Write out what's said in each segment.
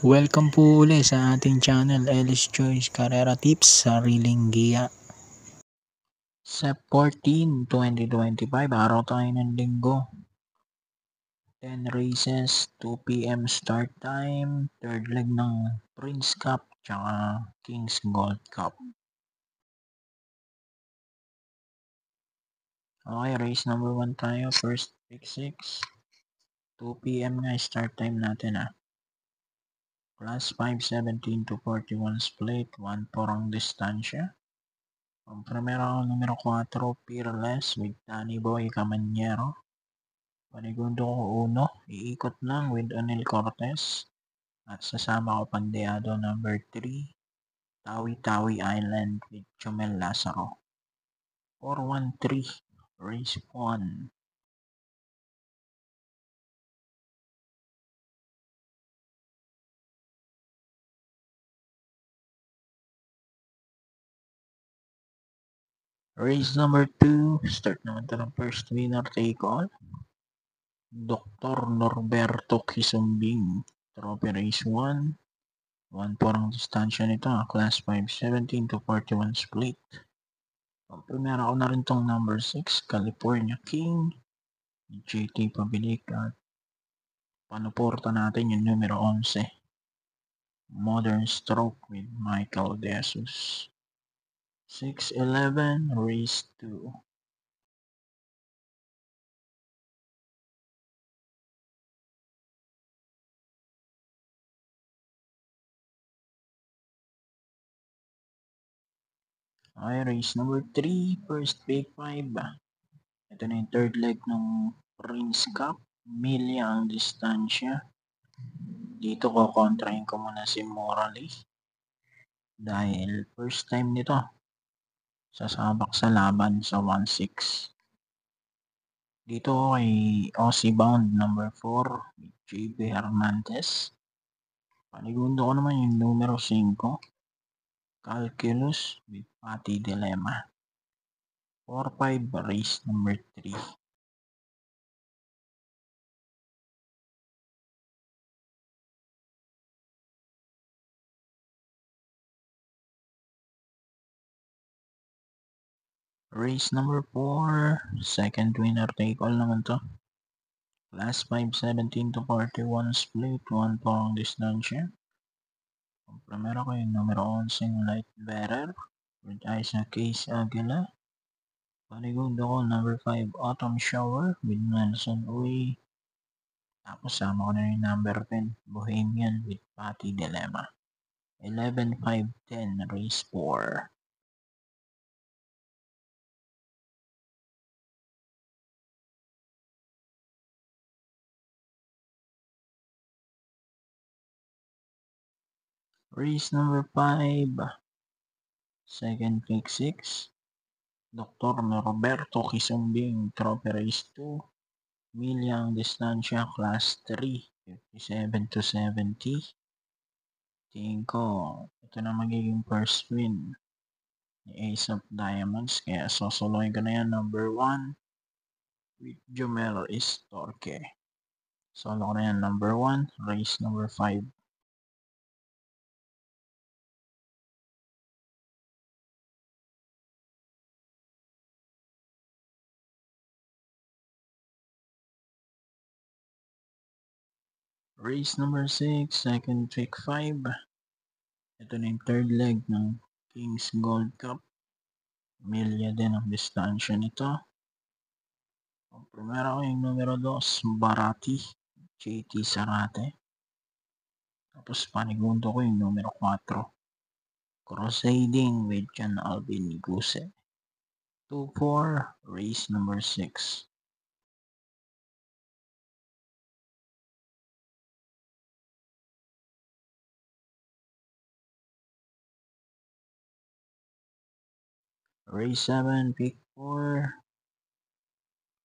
Welcome po uli sa ating channel, Ellis Choice Carrera Tips, Sariling Giya. Sep 14, 2025, araw tayo ng linggo. 10 races, 2 p.m. start time, third leg ng Prince Cup, tsaka King's Gold Cup. Okay, race number 1 tayo, first pick 6. 2 p.m. nga start time natin Class 5, 17 to 41 split, 1-4 ang distansya. Ang primero, numero 4, Fearless with Danny Boy Camanero. Panigundo ko 1, iikot lang with Anil Cortez. At sasama ko pandeado number 3, Tawi-Tawi Island with Chumel Lazaro. 4-1-3, race 1. Race number 2, start naman ito ng first winner take all. Dr. Norberto Kisumbing, Trophy Race 1. 1-4 ang distansya nito, Class 5, 17 to 41 split. Primera ko na rin tong number 6, California King, JT Pabilik, at panuporta natin yung numero 11, Modern Stroke with Michael De Jesus. 6-11, race 2. Okay, race number 3, first big 5. Ito na yung third leg ng Prince Cup, milya ang distansya. Dito ko kontrahin ko muna si Morally dahil first time nito sasabak sa laban sa 1-6. Dito kay Aussie Bound number 4, JB Hernandez. Panigundo ko naman yung numero 5, Calculus with Pati Dilemma. 4-5, race number 3. Race number 4, second winner take all naman to. Class 5, 17 to 41 split, 1-4 ang distansya. Ang primero ko yung numero 11, Light Bearer with Isaac Case Aguila. Panigundo ko number 5, Autumn Shower with Nelson Uy. Tapos sama ko na yung number 10, Bohemian with Pati Dilemma. 11-5-10, race 4. Race number 5, second pick 6, Dr. Norberto Kisumbing, Trophy Race 2, milyang distansya, Class 3, 57 to 70. Tingin ko, ito na magiging first win ni Ace of Diamonds, kaya sosoloin ko na yan, number 1, with Jomel Istorque. Solo ko na yan, number 1, race number 5. Race number 6, second pick 5. Ito na yung third leg ng King's Gold Cup. Milya din ang distansya nito. Ang primera ko yung numero 2, Barati, JT Sarate. Tapos panigundo ko yung numero 4, Crusading with John Alvin Guse. 2-4, race number 6. Race 7, pick 4.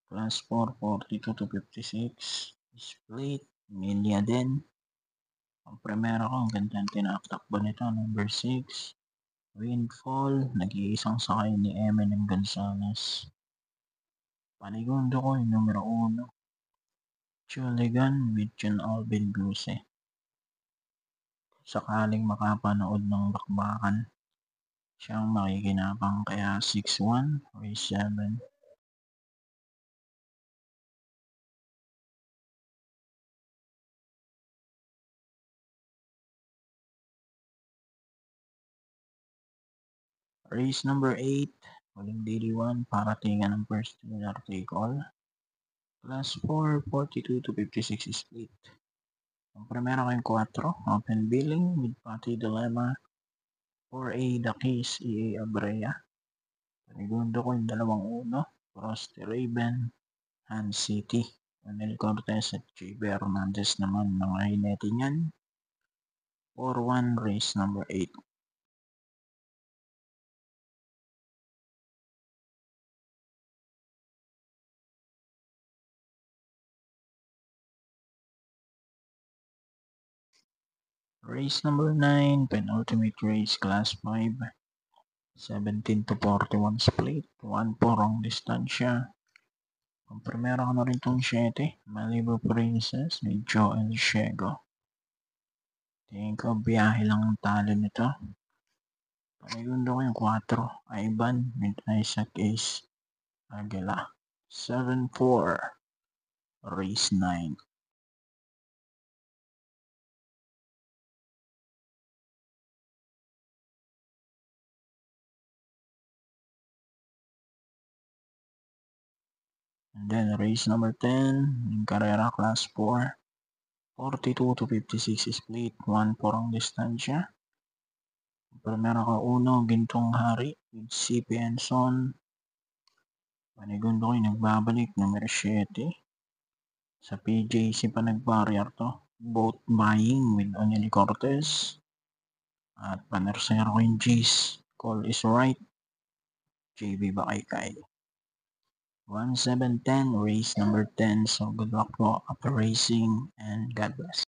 Class 4, 42 to 56. Split, milya din. Ang primera ko, ang ganda ng tinaktakbo nito, number 6. Windfall, nag-iisang sakay ni Eminem Gonzalez. Panigundo ko yung numero 1, Chuligan with John Alvin Guse. sakaling makapanood ng bakbakan, siyang makikinabang. Kaya 6-1, race 7. Race number 8, huling daily 1, paratingan ng first winner take all. Class 4, 42 to 56 split. Ang primera ko yung 4, open billing with Pati Dilemma. 4A, The Case, EA Abrea. Panigundo ko yung 2-1, Frosty Raven, Han City. Manel Cortez at JB Hernandez naman ng Ainete niyan. 4-1, race number 8. Race number 9, penultimate race, class 5. 17 to 41 split, 1-4 ang distansya. Ang primera ko na rin itong 7, Malibu Princess ni Joel Shego. Tingin ko biyahe lang ang talo nito. Panigundo ko yung 4, Ivan with Isaac Ace Aguila. 7-4, race 9. And then race number 10, yung Carrera Class 4. 42 to 56 split, 1-4 ang distansya. Primera ko 1, Gintong Hari with CP Enson. Panigundo ko yung nagbabalik, numero 7. Sa PJC pa nag-barrier to. Boat buying with Oneli Cortez. At panersero ko yung G's. Call is right. JB Bakaykay. 1-7-10, race number 10. So good luck po after racing and God bless.